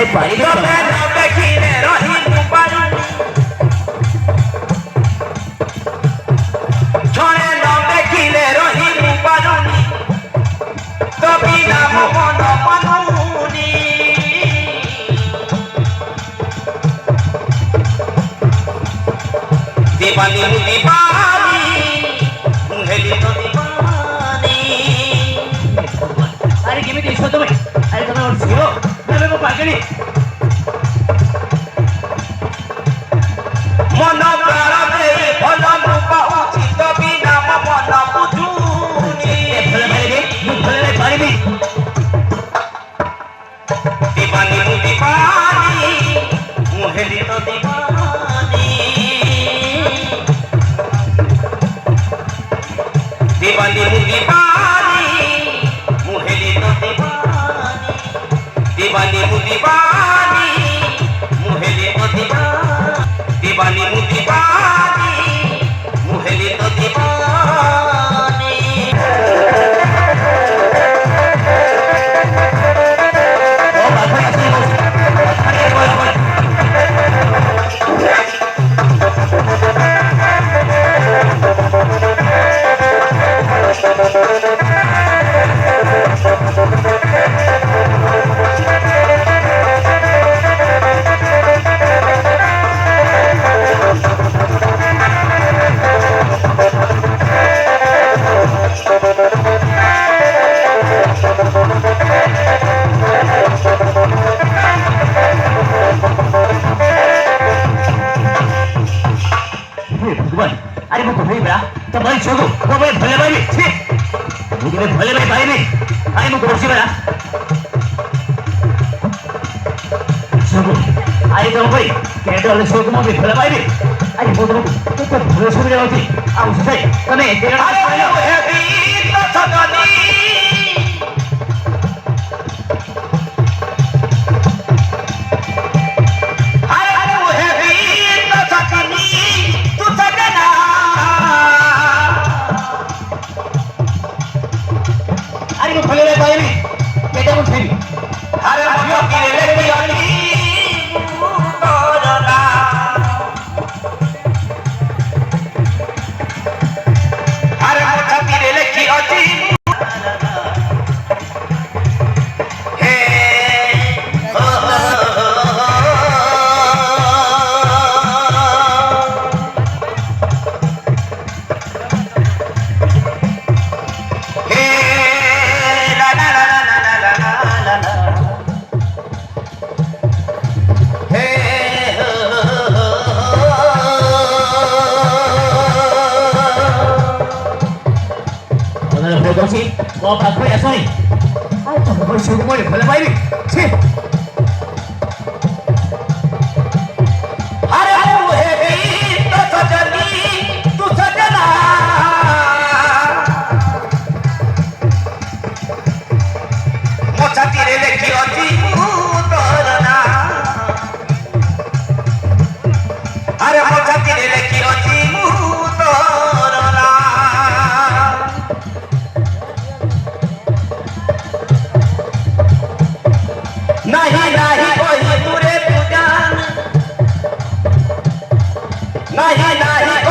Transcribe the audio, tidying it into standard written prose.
ଭାଇ ପାରିବେ ତମେ ନ ଦେଖିଲେ ରହି ମୁଁ ପାରୁନି ଜଣେ ନ ଦେଖିଲେ ରହି ମୁଁ ପାରୁନି ତ ବିନା ମୋ ମନ ମାନୁନି दीवानी हूँ दीवानी हेली तो दीवानी अरे केमिति इच्छा तुम्हें अरे तुम्हें और झीलो मैं को पागली मन प्राण दे भल मु पाउछि तो बिना मो मन बुझुनी भले पारिबी दीवानी हूँ दीवानी हेली तो दीवानी दीवानी हूँ दीवानी मुहेली तो दीवानी दीवानी हूँ दीवानी मुहेली तो दीवानी दीवानी हूँ दीवानी मुहेली तो दीवानी अरे वो भाई बड़ा तो भाई छोड़ो वो भाई भले भाई छी मुझे भले भाई नहीं अरे वो कुर्सी बड़ा छोड़ो अरे तो भाई कैसे वाले छोड़ तुम भी भले भाई नहीं अरे वो तो भले छोड़ जाओ थी अब उससे तुम्हें तेरा अरे वो है बीत तो सगनी भले भाई नहीं बेटा को फेरी अरे मुझे किले पियाली तोरला अरे मुझे किले की अति हे हो दोषी वो बात कोई ऐसा नहीं अरे तो बहुत शुरू में भले भाई नहीं छी अरे वो है तो सजनी तू सजना मोचा तेरे लेखी अति तोरना अरे मोचा तेरे लेखी अति तोरना नहीं नहीं कोई तुरे तू जान नहीं नहीं